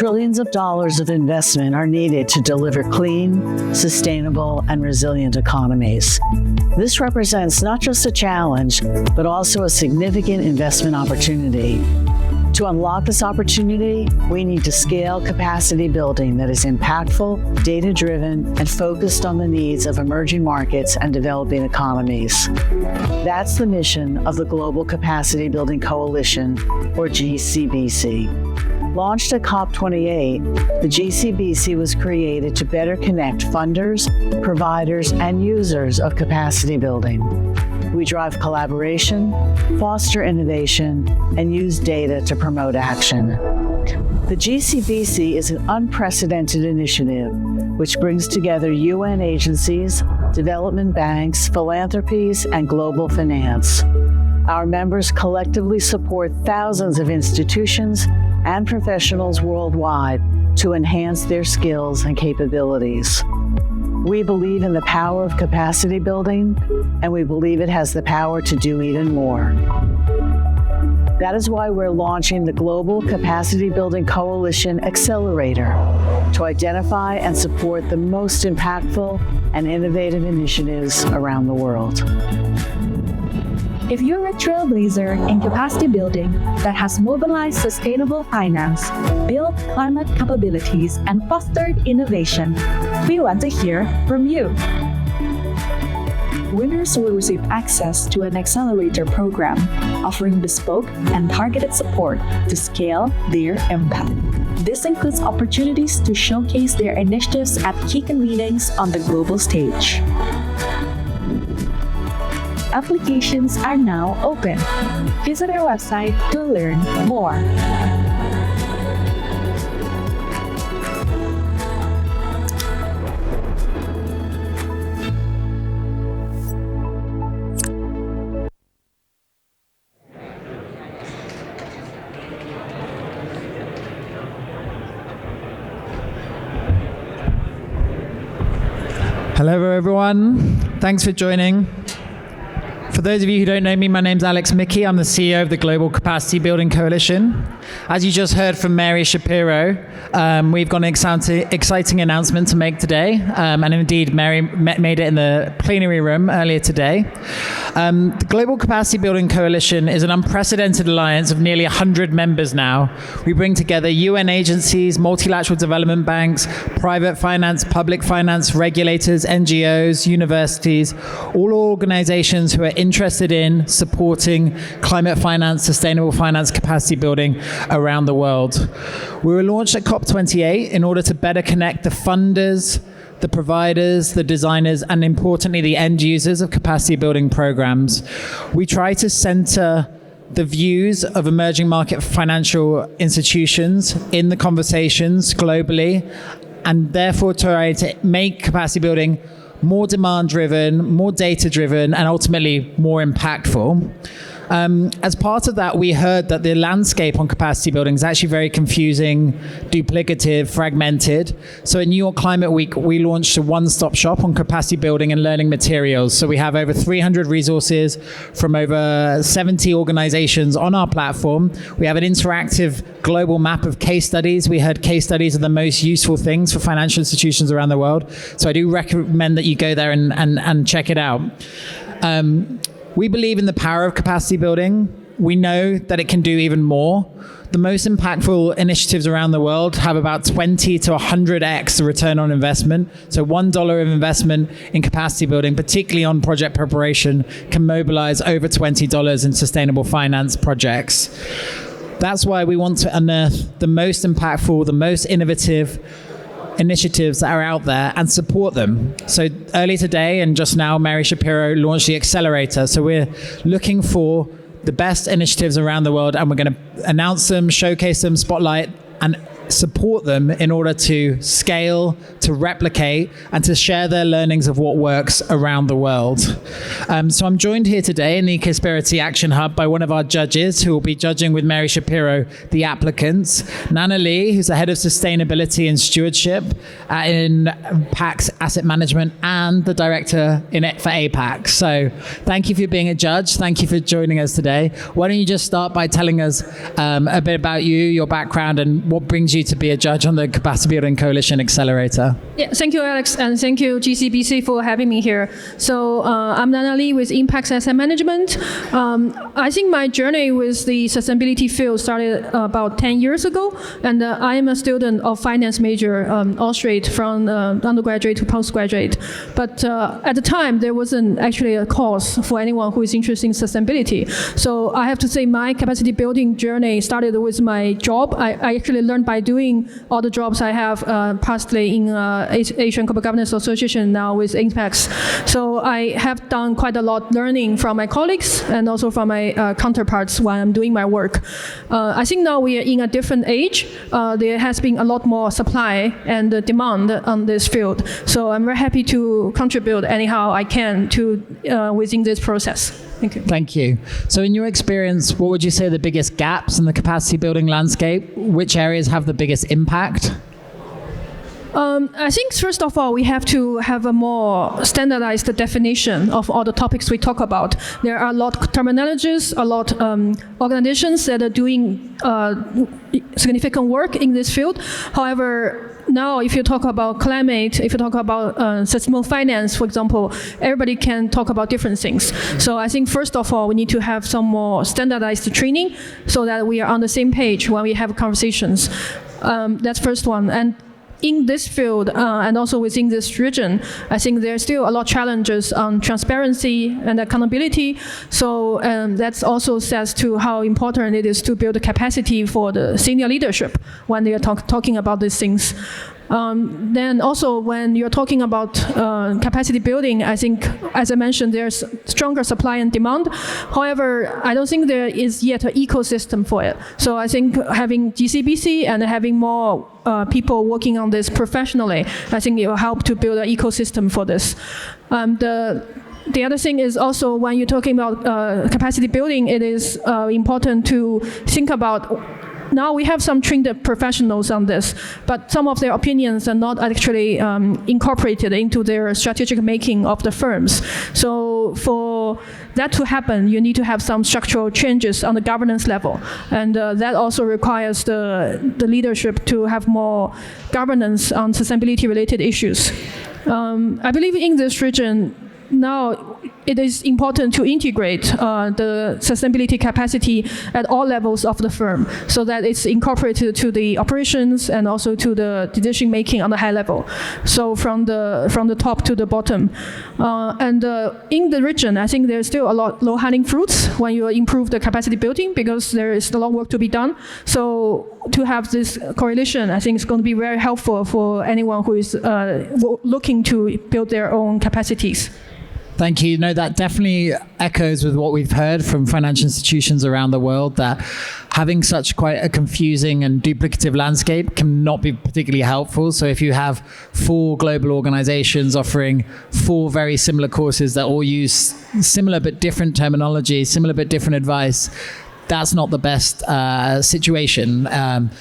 Trillions of dollars of investment are needed to deliver clean, sustainable, and resilient economies. This represents not just a challenge, but also a significant investment opportunity. To unlock this opportunity, we need to scale capacity building that is impactful, data-driven, and focused on the needs of emerging markets and developing economies. That's the mission of the Global Capacity Building Coalition, or GCBC. Launched at COP28, the GCBC was created to better connect funders, providers, and users of capacity building. We drive collaboration, foster innovation, and use data to promote action. The GCBC is an unprecedented initiative which brings together UN agencies, development banks, philanthropies, and global finance. Our members collectively support thousands of institutions and professionals worldwide to enhance their skills and capabilities. We believe in the power of capacity building, and we believe it has the power to do even more. That is why we're launching the Global Capacity Building Coalition Accelerator to identify and support the most impactful and innovative initiatives around the world. If you're a trailblazer in capacity building that has mobilized sustainable finance, built climate capabilities, and fostered innovation, we want to hear from you. Winners will receive access to an accelerator program offering bespoke and targeted support to scale their impact. This includes opportunities to showcase their initiatives at key convenings on the global stage. Applications are now open. Visit our website to learn more. Hello, everyone. Thanks for joining. For those of you who don't know me, my name's Michie. I'm the CEO of the Global Capacity Building Coalition. As you just heard from Mary Schapiro, we've got an exciting announcement to make today. And indeed, Mary made it in the plenary room earlier today. The Global Capacity Building Coalition is an unprecedented alliance of nearly 100 members now. We bring together UN agencies, multilateral development banks, private finance, public finance, regulators, NGOs, universities, all organizations who are interested in supporting climate finance, sustainable finance, capacity building around the world. We were launched at COP28 in order to better connect the funders, the providers, the designers, and importantly, the end users of capacity building programs. We try to center the views of emerging market financial institutions in the conversations globally, and therefore try to make capacity building more demand-driven, more data-driven, and ultimately more impactful. As part of that, we heard that the landscape on capacity building is actually very confusing, duplicative, fragmented. So at New York Climate Week, we launched a one-stop shop on capacity building and learning materials. So we have over 300 resources from over 70 organizations on our platform. We have an interactive global map of case studies. We heard case studies are the most useful things for financial institutions around the world. So I do recommend that you go there and check it out. We believe in the power of capacity building. We know that it can do even more. The most impactful initiatives around the world have about 20 to 100x the return on investment. So $1 of investment in capacity building, particularly on project preparation, can mobilize over $20 in sustainable finance projects. That's why we want to unearth the most impactful, the most innovative initiatives that are out there and support them. So early today and just now, Mary Schapiro launched the Accelerator. So we're looking for the best initiatives around the world, and we're going to announce them, showcase them, spotlight, and support them in order to scale, to replicate, and to share their learnings of what works around the world. So I'm joined here today in the Ecosperity Action Hub by one of our judges who will be judging with Mary Schapiro the applicants. Nana Lee, who's the head of Sustainability and Stewardship in Impax Asset Management and the Director for Apax. So thank you for being a judge. Thank you for joining us today. Why don't you just start by telling us a bit about you, your background, and what brings you to be a judge on the Capacity Building Coalition Accelerator? Yeah, thank you, Alex, and thank you, GCBC, for having me here. So I'm Nana Lee with Impax Asset Management. I think my journey with the sustainability field started about 10 years ago, and I am a student of finance major, all straight from undergraduate to postgraduate. But at the time, there wasn't actually a course for anyone who is interested in sustainability. So I have to say my capacity building journey started with my job. I actually learned by doing all the jobs I have pastly in Asian Corporate Governance Association, now with Impax. So I have done quite a lot learning from my colleagues and also from my counterparts while I'm doing my work. I think now we are in a different age. There has been a lot more supply and demand on this field. So I'm very happy to contribute anyhow I can to within this process. Thank you. Thank you. So in your experience, what would you say are the biggest gaps in the capacity building landscape? Which areas have the biggest impact? I think, first of all, we have to have a more standardized definition of all the topics we talk about. There are a lot of terminologies, a lot of organizations that are doing significant work in this field. However, now, if you talk about climate, if you talk about sustainable finance, for example, everybody can talk about different things. So I think, first of all, we need to have some more standardized training so that we are on the same page when we have conversations. That's first one. And in this field and also within this region, I think there's still a lot of challenges on transparency and accountability. So that also says to how important it is to build a capacity for the senior leadership when they are talking about these things. Then also when you're talking about capacity building, I think, as I mentioned, there's stronger supply and demand. However, I don't think there is yet an ecosystem for it. So I think having GCBC and having more people working on this professionally, I think it will help to build an ecosystem for this. The other thing is also when you're talking about capacity building, it is important to think about. Now we have some trained professionals on this, but some of their opinions are not actually incorporated into their strategic making of the firms. So for that to happen, you need to have some structural changes on the governance level. And that also requires the leadership to have more governance on sustainability-related issues. I believe in this region, now it is important to integrate the sustainability capacity at all levels of the firm so that it's incorporated to the operations and also to the decision making on the high level. So from the top to the bottom. And in the region, I think there's still a lot low-hanging fruits when you improve the capacity building because there is a lot of work to be done. So to have this correlation, I think is going to be very helpful for anyone who is looking to build their own capacities. Thank you. No, that definitely echoes with what we've heard from financial institutions around the world, that having such quite a confusing and duplicative landscape can not be particularly helpful. So if you have 4 global organizations offering 4 very similar courses that all use similar but different terminology, similar but different advice, that's not the best situation.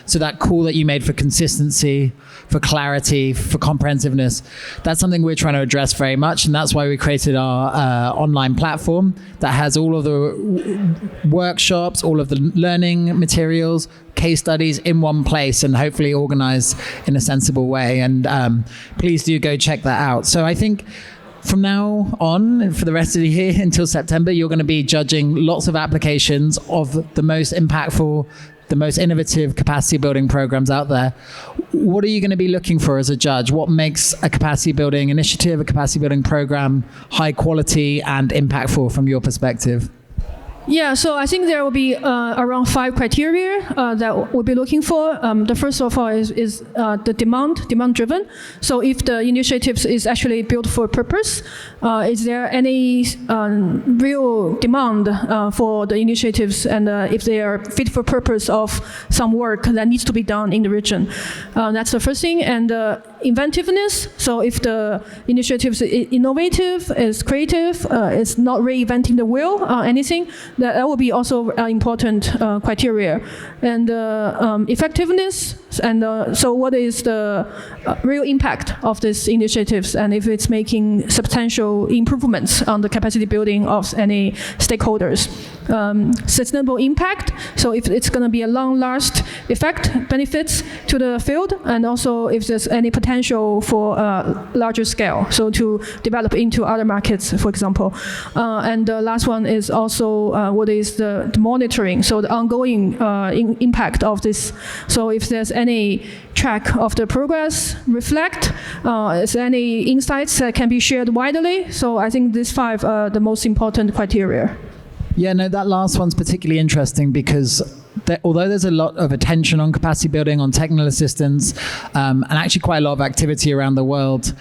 So that call that you made for consistency, for clarity, for comprehensiveness, that's something we're trying to address very much. And that's why we created our online platform that has all of the workshops, all of the learning materials, case studies in one place and hopefully organized in a sensible way. And please do go check that out. So I think from now on, for the rest of the year until September, you're going to be judging lots of applications of the most impactful, the most innovative capacity building programs out there. What are you going to be looking for as a judge? What makes a capacity building initiative, a capacity building program, high quality and impactful from your perspective? Yeah, so I think there will be around 5 criteria that we'll be looking for. The first of all is the demand-driven. So if the initiatives is actually built for a purpose, is there any real demand for the initiatives, and if they are fit for purpose of some work that needs to be done in the region? That's the first thing. And inventiveness. So if the initiatives is innovative, is creative, is not reinventing the wheel, anything, that will be also important criteria. And effectiveness, and so what is the real impact of these initiatives, and if it's making substantial improvements on the capacity building of any stakeholders. Sustainable impact, so if it's going to be a long-last effect, benefits to the field, and also if there's any potential for larger scale, so to develop into other markets, for example. And the last one is also what is the monitoring, so the ongoing impact of this. So if there's any track of the progress, reflect, is there any insights that can be shared widely? So I think these 5 are the most important criteria. Yeah, no, that last one's particularly interesting because although there's a lot of attention on capacity building, on technical assistance, and actually quite a lot of activity around the world,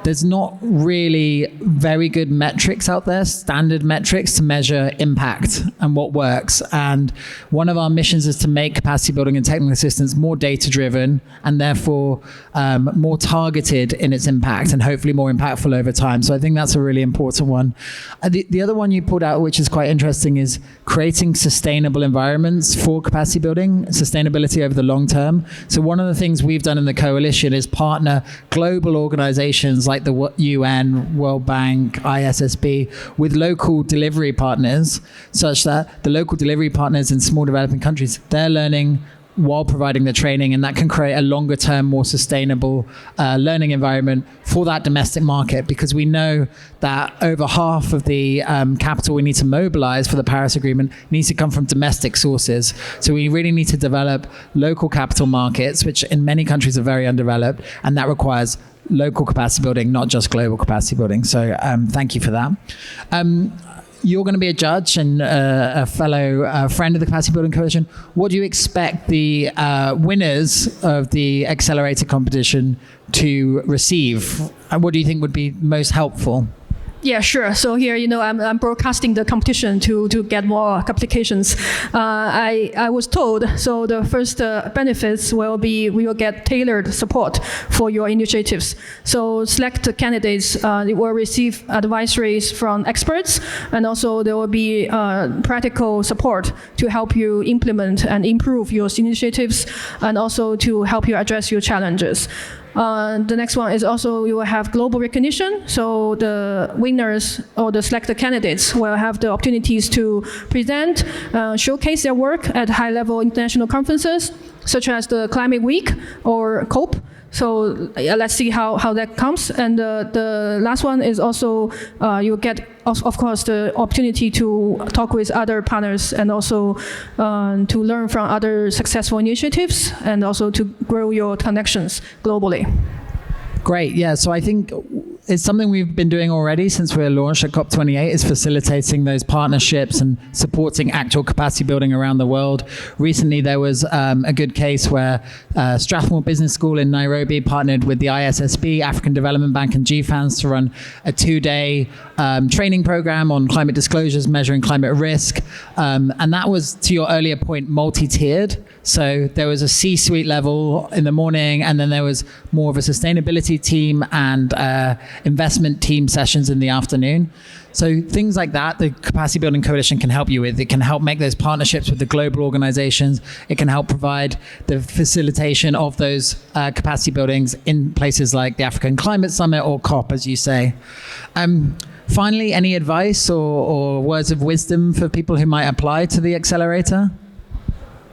there's not really very good metrics out there, standard metrics to measure impact and what works. And one of our missions is to make capacity building and technical assistance more data-driven and therefore more targeted in its impact and hopefully more impactful over time. So I think that's a really important one. The other one you pulled out, which is quite interesting, is creating sustainable environments for capacity building, sustainability over the long term. So one of the things we've done in the coalition is partner global organizations like the UN, World Bank, ISSB, with local delivery partners, such that the local delivery partners in small developing countries, they're learning while providing the training, and that can create a longer term, more sustainable learning environment for that domestic market, because we know that over half of the capital we need to mobilize for the Paris Agreement needs to come from domestic sources. So we really need to develop local capital markets, which in many countries are very undeveloped, and that requires local capacity building, not just global capacity building. So thank you for that. You're going to be a judge and a fellow friend of the Capacity Building Coalition. What do you expect the winners of the Accelerator competition to receive? And what do you think would be most helpful? Yeah, sure. So here, I'm broadcasting the competition to get more applications. I was told, so the first benefits will be we will get tailored support for your initiatives. So select candidates will receive advisories from experts, and also there will be practical support to help you implement and improve your initiatives, and also to help you address your challenges. The next one is also you will have global recognition. So the winners or the selected candidates will have the opportunities to present, showcase their work at high-level international conferences, such as the Climate Week or COP. So let's see how that comes. And the last one is also you get, of course, the opportunity to talk with other partners and also to learn from other successful initiatives and also to grow your connections globally. Great. Yeah. So I think it's something we've been doing already since we were launched at COP28, is facilitating those partnerships and supporting actual capacity building around the world. Recently, there was a good case where Strathmore Business School in Nairobi partnered with the ISSB, African Development Bank, and GFANS to run a 2-day training program on climate disclosures, measuring climate risk. And that was, to your earlier point, multi-tiered. So there was a C-suite level in the morning, and then there was more of a sustainability team and investment team sessions in the afternoon. So things like that, the Capacity Building Coalition can help you with. It can help make those partnerships with the global organizations. It can help provide the facilitation of those capacity buildings in places like the African Climate Summit or COP, as you say. Finally, any advice or words of wisdom for people who might apply to the Accelerator?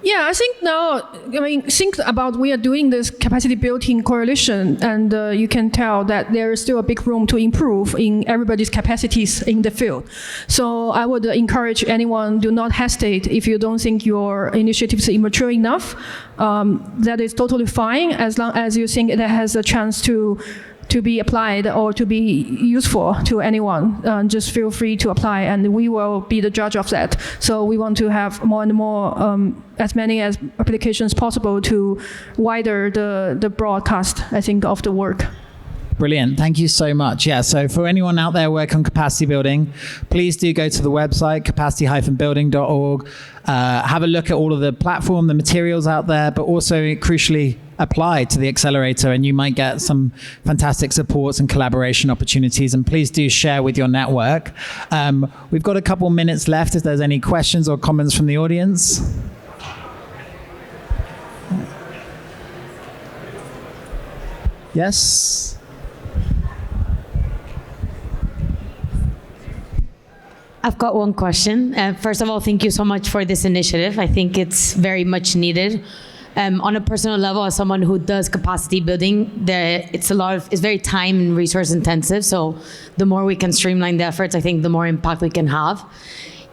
Yeah, I think now, think about we are doing this capacity building coalition, and you can tell that there is still a big room to improve in everybody's capacities in the field. So I would encourage anyone, do not hesitate if you don't think your initiatives are immature enough. That is totally fine, as long as you think it has a chance to be applied or to be useful to anyone. Just feel free to apply, and we will be the judge of that. So we want to have more and more, as many as applications possible to wider the broadcast, I think, of the work. Brilliant. Thank you so much. Yeah, so for anyone out there working on capacity building, please do go to the website, capacity-building.org. Have a look at all of the platform, the materials out there, but also crucially apply to the Accelerator, and you might get some fantastic supports and collaboration opportunities. And please do share with your network. We've got a couple minutes left if there's any questions or comments from the audience. Yes. I've got one question. First of all, thank you so much for this initiative. I think it's very much needed. On a personal level, as someone who does capacity building, it's very time and resource intensive. So the more we can streamline the efforts, I think the more impact we can have.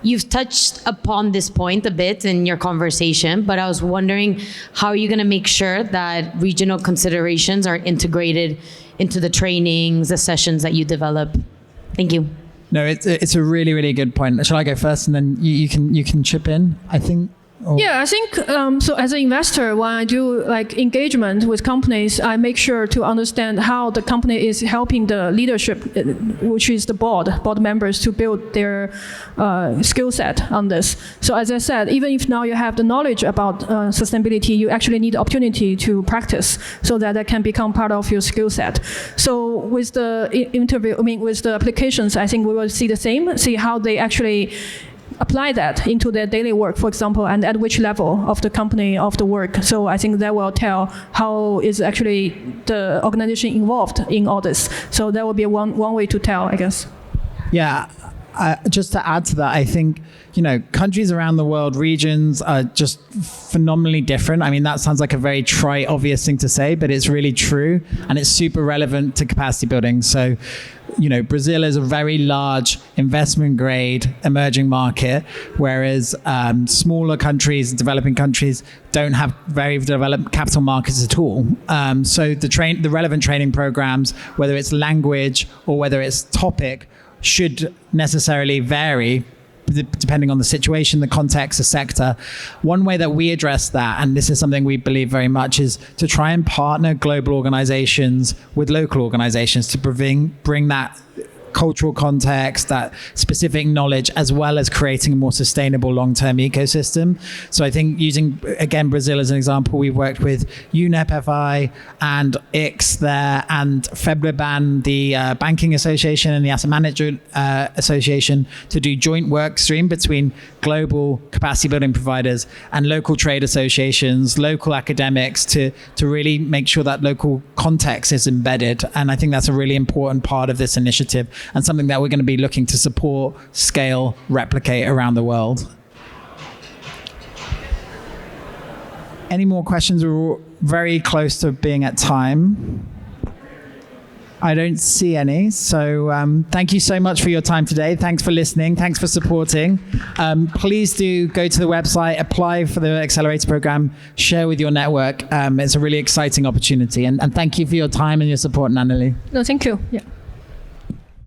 You've touched upon this point a bit in your conversation, but I was wondering, how are you going to make sure that regional considerations are integrated into the trainings, the sessions that you develop? Thank you. No, it's a really, really good point. Shall I go first and then you can chip in? I think. Yeah, I think so. As an investor, when I do engagement with companies, I make sure to understand how the company is helping the leadership, which is the board members, to build their skill set on this. So as I said, even if now you have the knowledge about sustainability, you actually need the opportunity to practice so that can become part of your skill set. So with the with the applications, I think we will see the same. See how they actually apply that into their daily work, for example, and at which level of the company, of the work. So I think that will tell how is actually the organization involved in all this. So that will be one way to tell, I guess. Yeah. Just to add to that, I think, countries around the world, regions are just phenomenally different. I mean, that sounds like a very trite, obvious thing to say, but it's really true. And it's super relevant to capacity building. So, Brazil is a very large investment grade emerging market, whereas smaller countries, developing countries, don't have very developed capital markets at all. So the relevant training programs, whether it's language or whether it's topic, should necessarily vary depending on the situation, the context, the sector. One way that we address that, and this is something we believe very much, is to try and partner global organizations with local organizations to bring that cultural context, that specific knowledge, as well as creating a more sustainable long-term ecosystem. So I think using, again, Brazil as an example, we've worked with UNEP FI and IX there, and FEBRABAN, the Banking Association, and the Asset Management Association, to do joint work stream between global capacity building providers and local trade associations, local academics, to really make sure that local context is embedded. And I think that's a really important part of this initiative, and something that we're going to be looking to support, scale, replicate around the world. Any more questions? We're very close to being at time. I don't see any. So thank you so much for your time today. Thanks for listening. Thanks for supporting. Please do go to the website, apply for the Accelerator program, share with your network. It's a really exciting opportunity. And thank you for your time and your support, Nanneli. No, thank you. Yeah.